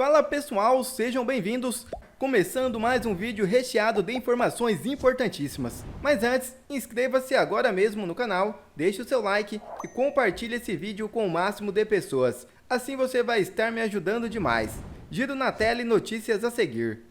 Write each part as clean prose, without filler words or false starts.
Fala pessoal, sejam bem-vindos! Começando mais um vídeo recheado de informações importantíssimas. Mas antes, inscreva-se agora mesmo no canal, deixe o seu like e compartilhe esse vídeo com o máximo de pessoas. Assim você vai estar me ajudando demais. Giro na tela e notícias a seguir.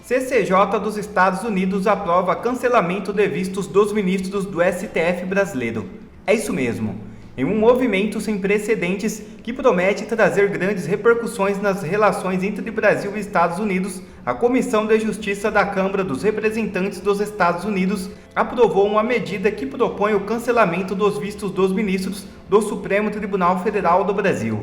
CCJ dos Estados Unidos aprova cancelamento de vistos dos ministros do STF brasileiro. É isso mesmo. Em um movimento sem precedentes que promete trazer grandes repercussões nas relações entre Brasil e Estados Unidos, a Comissão de Justiça da Câmara dos Representantes dos Estados Unidos aprovou uma medida que propõe o cancelamento dos vistos dos ministros do Supremo Tribunal Federal do Brasil.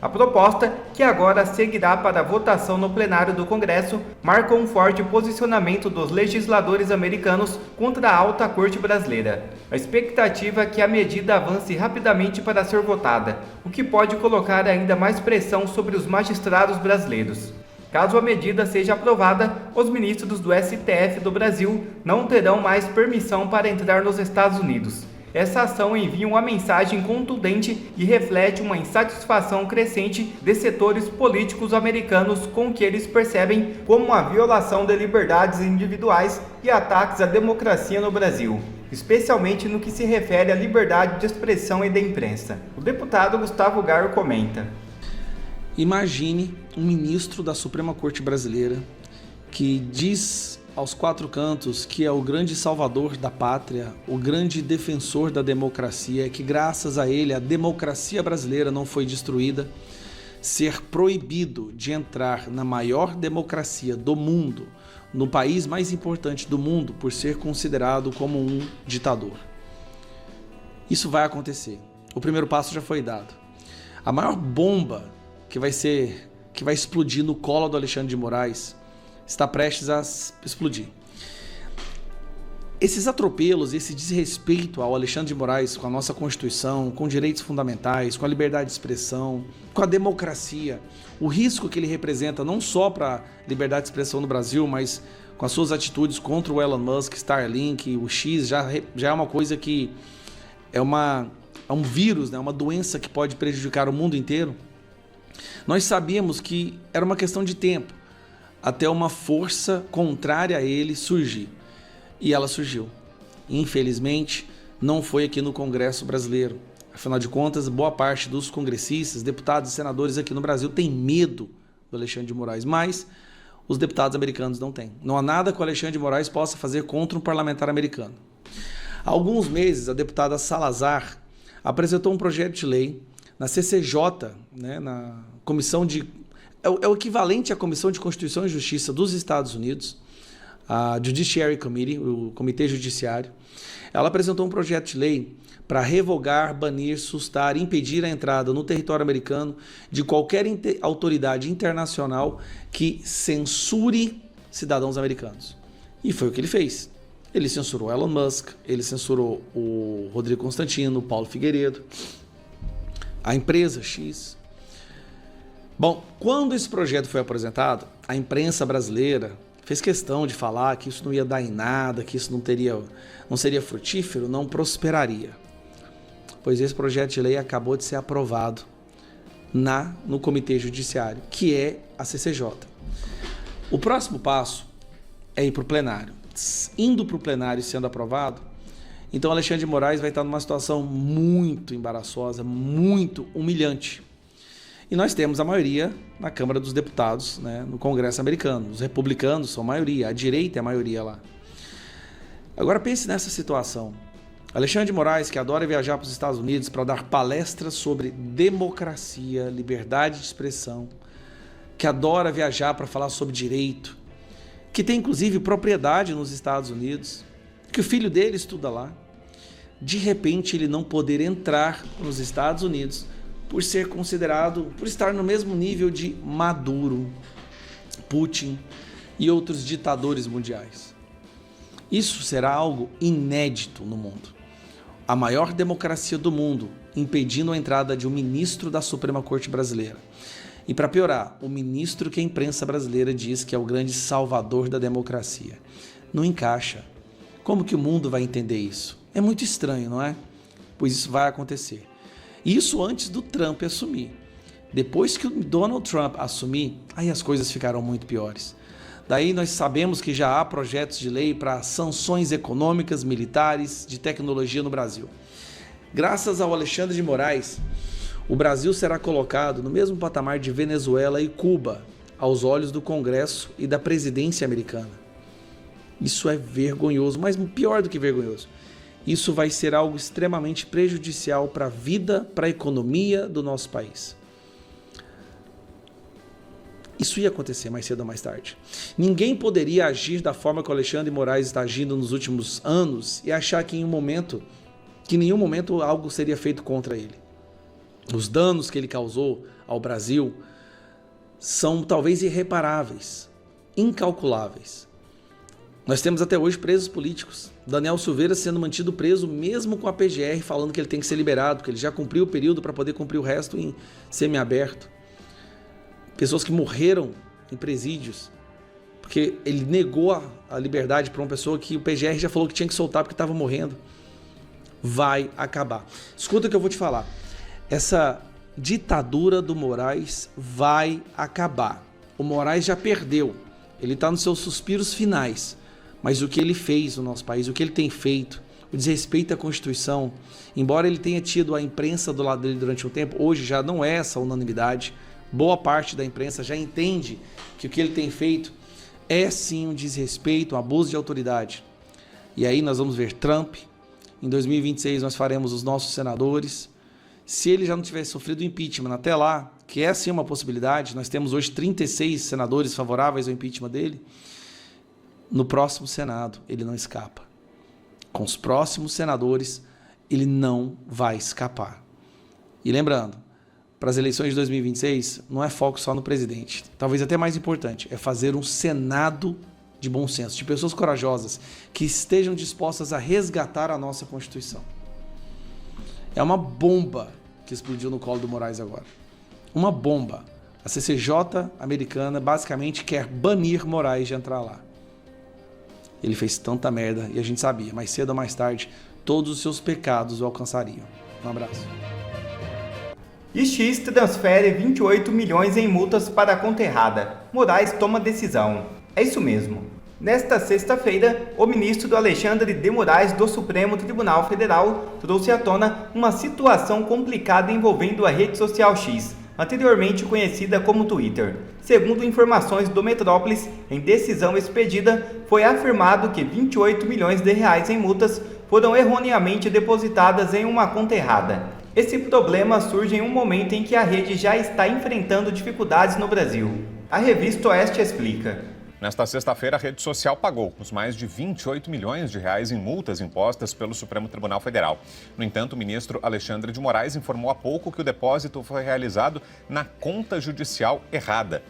A proposta, que agora seguirá para votação no plenário do Congresso, marca um forte posicionamento dos legisladores americanos contra a alta corte brasileira. A expectativa é que a medida avance rapidamente para ser votada, o que pode colocar ainda mais pressão sobre os magistrados brasileiros. Caso a medida seja aprovada, os ministros do STF do Brasil não terão mais permissão para entrar nos Estados Unidos. Essa ação envia uma mensagem contundente e reflete uma insatisfação crescente de setores políticos americanos com o que eles percebem como uma violação de liberdades individuais e ataques à democracia no Brasil, especialmente no que se refere à liberdade de expressão e de imprensa. O deputado Gustavo Garo comenta: Imagine um ministro da Suprema Corte Brasileira que diz aos quatro cantos que é o grande salvador da pátria, o grande defensor da democracia, que graças a ele a democracia brasileira não foi destruída, ser proibido de entrar na maior democracia do mundo, no país mais importante do mundo, por ser considerado como um ditador. Isso vai acontecer. O primeiro passo já foi dado. A maior bomba que vai explodir no colo do Alexandre de Moraes está prestes a explodir. Esses atropelos, esse desrespeito ao Alexandre de Moraes com a nossa Constituição, com direitos fundamentais, com a liberdade de expressão, com a democracia, o risco que ele representa não só para a liberdade de expressão no Brasil, mas com as suas atitudes contra o Elon Musk, Starlink, o X, já é uma coisa que é um vírus, né? Uma doença que pode prejudicar o mundo inteiro. Nós sabíamos que era uma questão de tempo até uma força contrária a ele surgir. E ela surgiu. Infelizmente, não foi aqui no Congresso brasileiro. Afinal de contas, boa parte dos congressistas, deputados e senadores aqui no Brasil tem medo do Alexandre de Moraes, mas os deputados americanos não têm. Não há nada que o Alexandre de Moraes possa fazer contra um parlamentar americano. Há alguns meses, a deputada Salazar apresentou um projeto de lei na CCJ, né, na Comissão de... É o equivalente à Comissão de Constituição e Justiça dos Estados Unidos, a Judiciary Committee, o Comitê Judiciário. Ela apresentou um projeto de lei para revogar, banir, sustar, impedir a entrada no território americano de qualquer autoridade internacional que censure cidadãos americanos. E foi o que ele fez. Ele censurou Elon Musk, ele censurou o Rodrigo Constantino, o Paulo Figueiredo, a empresa X. Bom, quando esse projeto foi apresentado, a imprensa brasileira fez questão de falar que isso não ia dar em nada, que isso não seria frutífero, não prosperaria. Pois esse projeto de lei acabou de ser aprovado no Comitê Judiciário, que é a CCJ. O próximo passo é ir para o plenário. Indo para o plenário e sendo aprovado, então Alexandre de Moraes vai estar numa situação muito embaraçosa, muito humilhante. E nós temos a maioria na Câmara dos Deputados, né, no Congresso americano. Os republicanos são a maioria, a direita é a maioria lá. Agora pense nessa situação. Alexandre de Moraes, que adora viajar para os Estados Unidos para dar palestras sobre democracia, liberdade de expressão, que adora viajar para falar sobre direito, que tem inclusive propriedade nos Estados Unidos, que o filho dele estuda lá, de repente ele não poder entrar nos Estados Unidos por ser considerado, por estar no mesmo nível de Maduro, Putin e outros ditadores mundiais. Isso será algo inédito no mundo. A maior democracia do mundo impedindo a entrada de um ministro da Suprema Corte Brasileira. E para piorar, o ministro que a imprensa brasileira diz que é o grande salvador da democracia. Não encaixa. Como que o mundo vai entender isso? É muito estranho, não é? Pois isso vai acontecer. Isso antes do Trump assumir. Depois que o Donald Trump assumir, aí as coisas ficaram muito piores. Daí nós sabemos que já há projetos de lei para sanções econômicas, militares, de tecnologia no Brasil. Graças ao Alexandre de Moraes, o Brasil será colocado no mesmo patamar de Venezuela e Cuba, aos olhos do Congresso e da presidência americana. Isso é vergonhoso, mas pior do que vergonhoso. Isso vai ser algo extremamente prejudicial para a vida, para a economia do nosso país. Isso ia acontecer mais cedo ou mais tarde. Ninguém poderia agir da forma que o Alexandre de Moraes está agindo nos últimos anos e achar que em nenhum momento algo seria feito contra ele. Os danos que ele causou ao Brasil são talvez irreparáveis, incalculáveis. Nós temos até hoje presos políticos. Daniel Silveira sendo mantido preso mesmo com a PGR falando que ele tem que ser liberado, que ele já cumpriu o período para poder cumprir o resto em semiaberto. Pessoas que morreram em presídios porque ele negou a liberdade para uma pessoa que o PGR já falou que tinha que soltar porque estava morrendo. Vai acabar. Escuta o que eu vou te falar. Essa ditadura do Moraes vai acabar. O Moraes já perdeu. Ele está nos seus suspiros finais. Mas o que ele fez no nosso país, o que ele tem feito, o desrespeito à Constituição, embora ele tenha tido a imprensa do lado dele durante um tempo, hoje já não é essa unanimidade. Boa parte da imprensa já entende que o que ele tem feito é sim um desrespeito, um abuso de autoridade. E aí nós vamos ver Trump. Em 2026 nós faremos os nossos senadores. Se ele já não tivesse sofrido impeachment até lá, que é sim uma possibilidade, nós temos hoje 36 senadores favoráveis ao impeachment dele, no próximo Senado ele não escapa. Com os próximos senadores ele não vai escapar. E lembrando, para as eleições de 2026 não é foco só no presidente, talvez até mais importante, é fazer um Senado de bom senso, de pessoas corajosas que estejam dispostas a resgatar a nossa Constituição. É uma bomba que explodiu no colo do Moraes agora. Uma bomba. A CCJ americana basicamente quer banir Moraes de entrar lá. Ele fez tanta merda e a gente sabia, mais cedo ou mais tarde, todos os seus pecados o alcançariam. Um abraço. X transfere 28 milhões em multas para a conta errada. Moraes toma decisão. É isso mesmo. Nesta sexta-feira, o ministro Alexandre de Moraes do Supremo Tribunal Federal trouxe à tona uma situação complicada envolvendo a rede social X, anteriormente conhecida como Twitter. Segundo informações do Metrópolis, em decisão expedida, foi afirmado que 28 milhões de reais em multas foram erroneamente depositadas em uma conta errada. Esse problema surge em um momento em que a rede já está enfrentando dificuldades no Brasil. A revista Oeste explica. Nesta sexta-feira, a rede social pagou os mais de 28 milhões de reais em multas impostas pelo Supremo Tribunal Federal. No entanto, o ministro Alexandre de Moraes informou há pouco que o depósito foi realizado na conta judicial errada.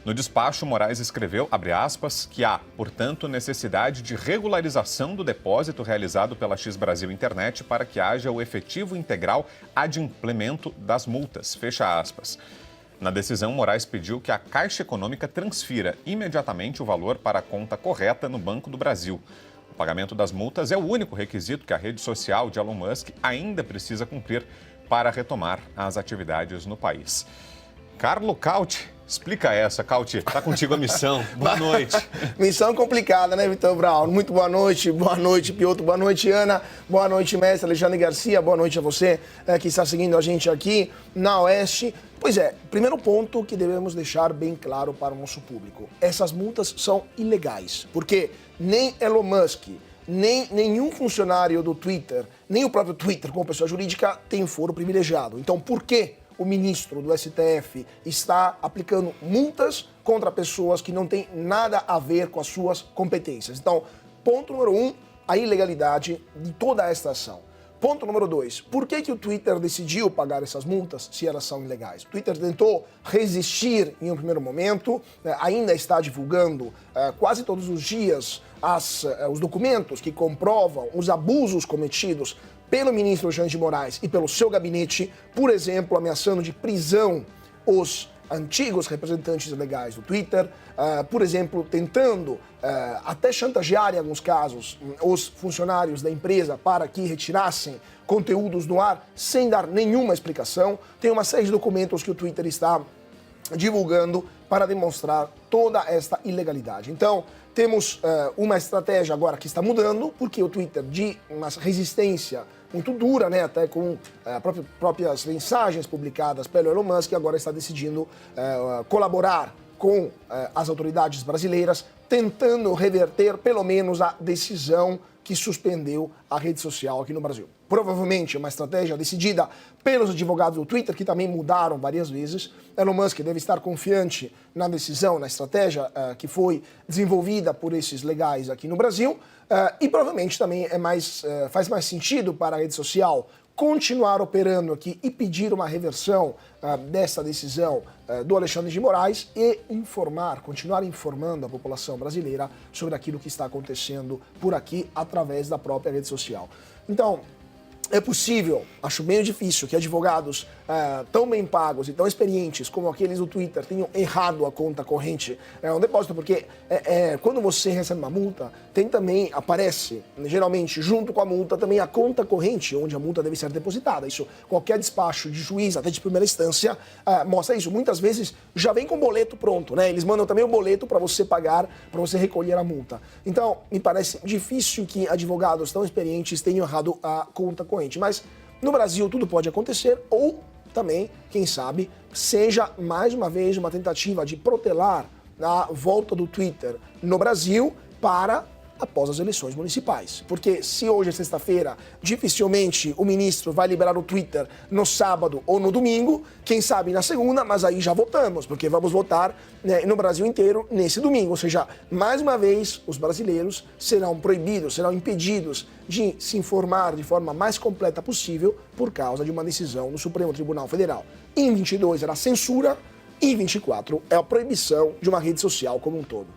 No despacho, Moraes escreveu, abre aspas, que há, portanto, necessidade de regularização do depósito realizado pela X Brasil Internet para que haja o efetivo integral adimplemento das multas, fecha aspas. Na decisão, Moraes pediu que a Caixa Econômica transfira imediatamente o valor para a conta correta no Banco do Brasil. O pagamento das multas é o único requisito que a rede social de Elon Musk ainda precisa cumprir para retomar as atividades no país. Carlo Cauti, explica essa, Cauti. Está contigo a missão. Boa noite. Missão complicada, né, Vitor Brown? Muito boa noite, Piotr, boa noite, Ana, boa noite, mestre Alexandre Garcia, boa noite a você que está seguindo a gente aqui na Oeste. Pois é, primeiro ponto que devemos deixar bem claro para o nosso público. Essas multas são ilegais, porque nem Elon Musk, nem nenhum funcionário do Twitter, nem o próprio Twitter como pessoa jurídica tem foro privilegiado. Então, por que o ministro do STF está aplicando multas contra pessoas que não têm nada a ver com as suas competências? Então, ponto número 1, a ilegalidade de toda esta ação. Ponto número 2, por que o Twitter decidiu pagar essas multas se elas são ilegais? O Twitter tentou resistir em um primeiro momento, ainda está divulgando quase todos os dias os documentos que comprovam os abusos cometidos pelo ministro Alexandre de Moraes e pelo seu gabinete, por exemplo, ameaçando de prisão os antigos representantes legais do Twitter, por exemplo, tentando até chantagear em alguns casos os funcionários da empresa para que retirassem conteúdos do ar sem dar nenhuma explicação. Tem uma série de documentos que o Twitter está divulgando para demonstrar toda esta ilegalidade. Então, temos uma estratégia agora que está mudando, porque o Twitter, de uma resistência muito dura, né, até com próprias mensagens publicadas pelo Elon Musk, agora está decidindo colaborar com as autoridades brasileiras, tentando reverter pelo menos a decisão que suspendeu a rede social aqui no Brasil. Provavelmente uma estratégia decidida pelos advogados do Twitter, que também mudaram várias vezes. Elon Musk deve estar confiante na decisão, na estratégia que foi desenvolvida por esses legais aqui no Brasil, e provavelmente também faz mais sentido para a rede social continuar operando aqui e pedir uma reversão dessa decisão do Alexandre de Moraes e continuar informando a população brasileira sobre aquilo que está acontecendo por aqui através da própria rede social. Então, é possível, acho meio difícil, que advogados tão bem pagos e tão experientes como aqueles do Twitter tenham errado a conta corrente um depósito, porque quando você recebe uma multa, aparece, geralmente, junto com a multa, também a conta corrente, onde a multa deve ser depositada. Isso, qualquer despacho de juiz, até de primeira instância, mostra isso. Muitas vezes já vem com o boleto pronto, né? Eles mandam também o boleto para você pagar, para você recolher a multa. Então, me parece difícil que advogados tão experientes tenham errado a conta corrente. Mas no Brasil tudo pode acontecer, ou também, quem sabe, seja mais uma vez uma tentativa de protelar a volta do Twitter no Brasil para após as eleições municipais. Porque se hoje é sexta-feira, dificilmente o ministro vai liberar o Twitter no sábado ou no domingo, quem sabe na segunda, mas aí já votamos, porque vamos votar no Brasil inteiro nesse domingo. Ou seja, mais uma vez, os brasileiros serão proibidos, serão impedidos de se informar de forma mais completa possível por causa de uma decisão do Supremo Tribunal Federal. Em 22 era a censura, em 24 é a proibição de uma rede social como um todo.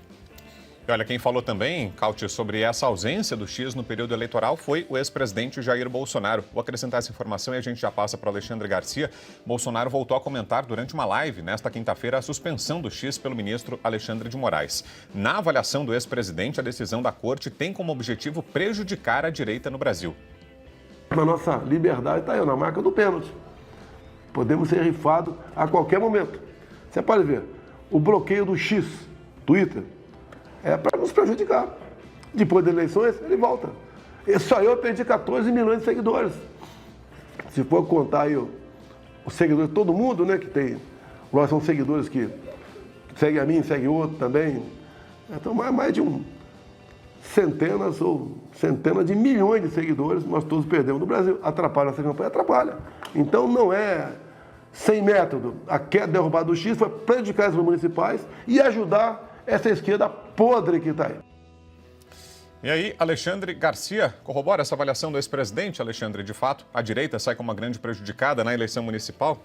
E olha, quem falou também, Cauti, sobre essa ausência do X no período eleitoral foi o ex-presidente Jair Bolsonaro. Vou acrescentar essa informação e a gente já passa para o Alexandre Garcia. Bolsonaro voltou a comentar durante uma live nesta quinta-feira a suspensão do X pelo ministro Alexandre de Moraes. Na avaliação do ex-presidente, a decisão da corte tem como objetivo prejudicar a direita no Brasil. A nossa liberdade está aí, na marca do pênalti. Podemos ser rifados a qualquer momento. Você pode ver, o bloqueio do X, Twitter, é para nos prejudicar. Depois das eleições, ele volta. Só eu perdi 14 milhões de seguidores. Se for contar aí os seguidores de todo mundo, né, que tem... Nós são seguidores que seguem a mim, seguem outro também. Então, mais de centenas de milhões de seguidores nós todos perdemos no Brasil. Atrapalha essa campanha? Atrapalha. Então, não é sem método. A queda derrubada do X foi prejudicar as municipais e ajudar essa esquerda podre que está aí. E aí, Alexandre Garcia, corrobora essa avaliação do ex-presidente, Alexandre? De fato, a direita sai como uma grande prejudicada na eleição municipal?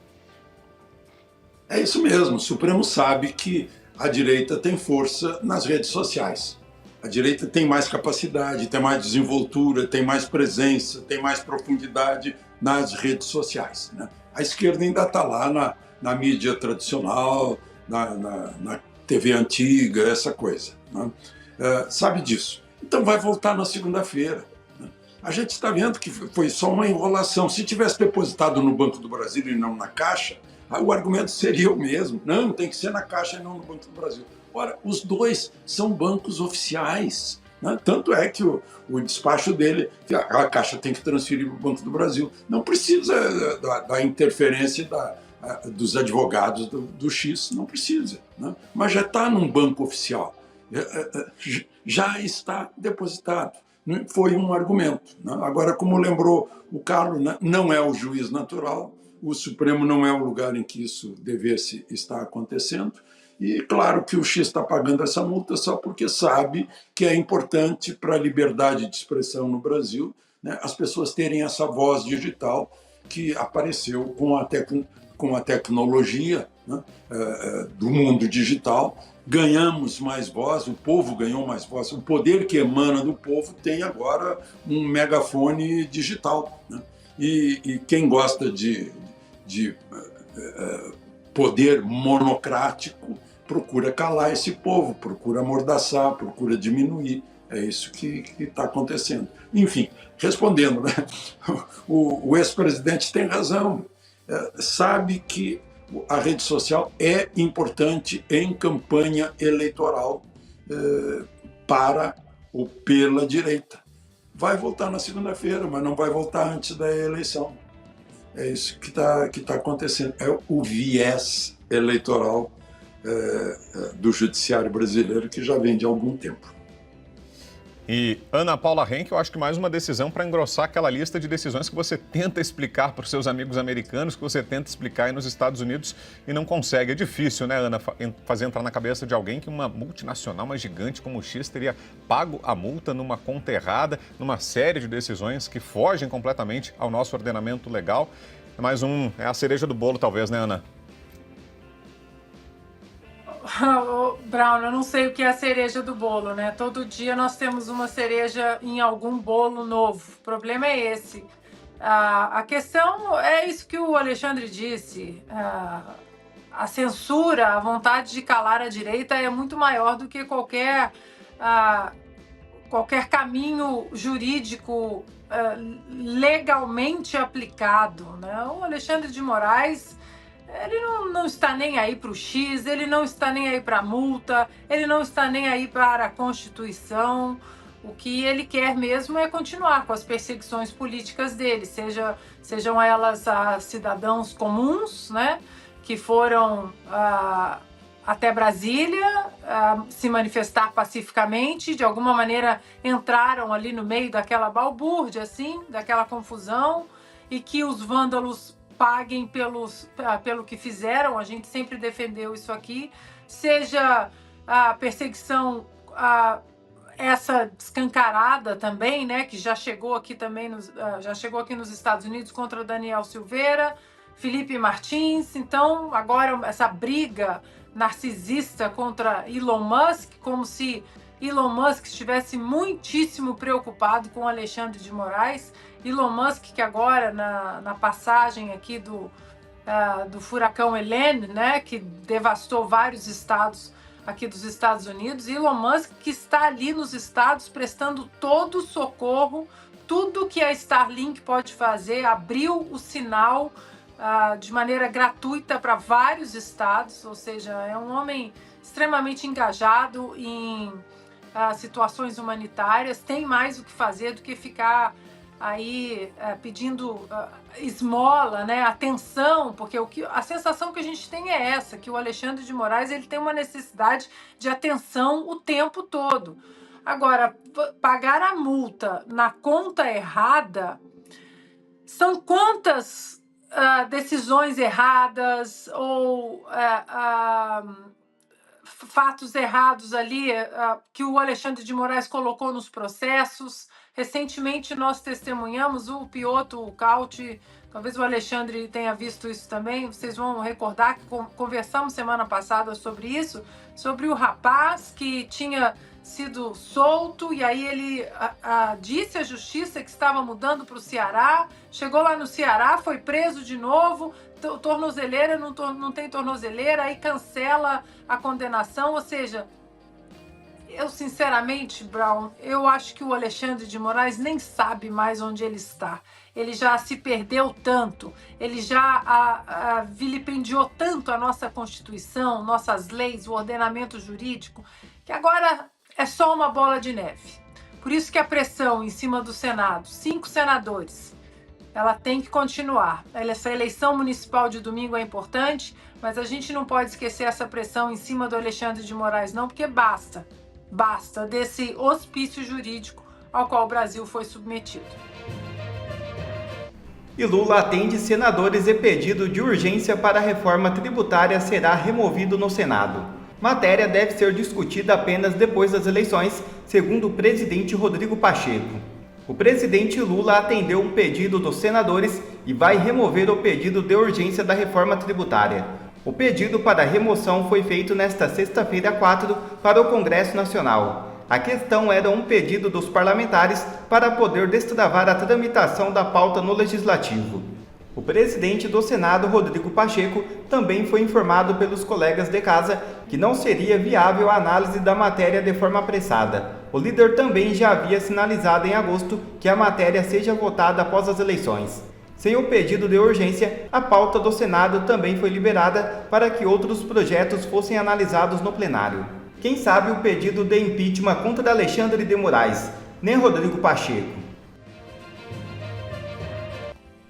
É isso mesmo. O Supremo sabe que a direita tem força nas redes sociais. A direita tem mais capacidade, tem mais desenvoltura, tem mais presença, tem mais profundidade nas redes sociais, né? A esquerda ainda está lá na mídia tradicional, na TV antiga, essa coisa, né? Sabe disso. Então vai voltar na segunda-feira, né? A gente está vendo que foi só uma enrolação. Se tivesse depositado no Banco do Brasil e não na Caixa, o argumento seria o mesmo. Não, tem que ser na Caixa e não no Banco do Brasil. Ora, os dois são bancos oficiais, né? Tanto é que o despacho dele, a Caixa tem que transferir para o Banco do Brasil. Não precisa da interferência dos advogados do X, não precisa, né? Mas já está num banco oficial, já está depositado. Foi um argumento, né? Agora, como lembrou o Carlos, né, não é o juiz natural, o Supremo não é o lugar em que isso devesse estar acontecendo, e claro que o X está pagando essa multa só porque sabe que é importante para a liberdade de expressão no Brasil, né, as pessoas terem essa voz digital que apareceu com a tecnologia, né, do mundo digital. Ganhamos mais voz, o povo ganhou mais voz, o poder que emana do povo tem agora um megafone digital, né? E quem gosta de poder monocrático procura calar esse povo, procura amordaçar, procura diminuir. É isso que está acontecendo. Enfim, respondendo, né? O ex-presidente tem razão. Sabe que a rede social é importante em campanha eleitoral para ou pela direita. Vai voltar na segunda-feira, mas não vai voltar antes da eleição. É isso que tá acontecendo. É o viés eleitoral do judiciário brasileiro, que já vem de algum tempo. E Ana Paula Henke, eu acho que mais uma decisão para engrossar aquela lista de decisões que você tenta explicar para os seus amigos americanos, que você tenta explicar aí nos Estados Unidos e não consegue. É difícil, né, Ana, fazer entrar na cabeça de alguém que uma multinacional, uma gigante como o X, teria pago a multa numa conta errada, numa série de decisões que fogem completamente ao nosso ordenamento legal. É a cereja do bolo, talvez, né, Ana? Brown, eu não sei o que é a cereja do bolo, né? Todo dia nós temos uma cereja em algum bolo novo. O problema é esse. A questão é isso que o Alexandre disse. A censura, a vontade de calar a direita é muito maior do que qualquer caminho jurídico legalmente aplicado, né? O Alexandre de Moraes, ele não está nem aí para o X, ele não está nem aí para a multa, ele não está nem aí para a Constituição. O que ele quer mesmo é continuar com as perseguições políticas dele, sejam elas a cidadãos comuns, né, que foram até Brasília se manifestar pacificamente, de alguma maneira entraram ali no meio daquela balbúrdia, assim, daquela confusão, e que os vândalos paguem pelo que fizeram. A gente sempre defendeu isso aqui, seja a perseguição essa escancarada também, né, que já chegou aqui também já chegou aqui nos Estados Unidos contra Daniel Silveira, Felipe Martins. Então agora essa briga narcisista contra Elon Musk, como se Elon Musk estivesse muitíssimo preocupado com Alexandre de Moraes. Elon Musk, que agora na passagem aqui do furacão Helene, né, que devastou vários estados aqui dos Estados Unidos, Elon Musk, que está ali nos estados prestando todo o socorro, tudo que a Starlink pode fazer, abriu o sinal de maneira gratuita para vários estados, ou seja, é um homem extremamente engajado em situações humanitárias, tem mais o que fazer do que ficar aí pedindo esmola, né, atenção, porque a sensação que a gente tem é essa, que o Alexandre de Moraes ele tem uma necessidade de atenção o tempo todo. Agora, pagar a multa na conta errada, são quantas decisões erradas ou fatos errados ali que o Alexandre de Moraes colocou nos processos. Recentemente nós testemunhamos o Piotr Caute, talvez o Alexandre tenha visto isso também, vocês vão recordar que conversamos semana passada sobre isso, sobre o rapaz que tinha sido solto e aí ele disse à justiça que estava mudando para o Ceará, chegou lá no Ceará, foi preso de novo, tornozeleira, não tem tornozeleira, aí cancela a condenação, ou seja, eu sinceramente, Brown, eu acho que o Alexandre de Moraes nem sabe mais onde ele está. Ele já se perdeu tanto, ele já vilipendiou tanto a nossa Constituição, nossas leis, o ordenamento jurídico, que agora é só uma bola de neve. Por isso que a pressão em cima do Senado, 5 senadores, ela tem que continuar. Essa eleição municipal de domingo é importante, mas a gente não pode esquecer essa pressão em cima do Alexandre de Moraes não, porque basta desse hospício jurídico ao qual o Brasil foi submetido. E Lula atende senadores e pedido de urgência para a reforma tributária será removido no Senado. Matéria deve ser discutida apenas depois das eleições, segundo o presidente Rodrigo Pacheco. O presidente Lula atendeu um pedido dos senadores e vai remover o pedido de urgência da reforma tributária. O pedido para remoção foi feito nesta sexta-feira 4 para o Congresso Nacional. A questão era um pedido dos parlamentares para poder destravar a tramitação da pauta no Legislativo. O presidente do Senado, Rodrigo Pacheco, também foi informado pelos colegas de casa que não seria viável a análise da matéria de forma apressada. O líder também já havia sinalizado em agosto que a matéria seja votada após as eleições. Sem o pedido de urgência, a pauta do Senado também foi liberada para que outros projetos fossem analisados no plenário. Quem sabe o pedido de impeachment contra Alexandre de Moraes, nem Rodrigo Pacheco.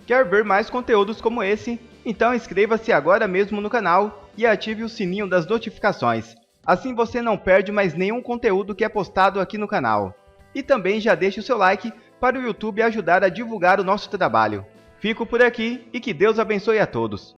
Quer ver mais conteúdos como esse? Então inscreva-se agora mesmo no canal e ative o sininho das notificações. Assim você não perde mais nenhum conteúdo que é postado aqui no canal. E também já deixe o seu like para o YouTube ajudar a divulgar o nosso trabalho. Fico por aqui e que Deus abençoe a todos.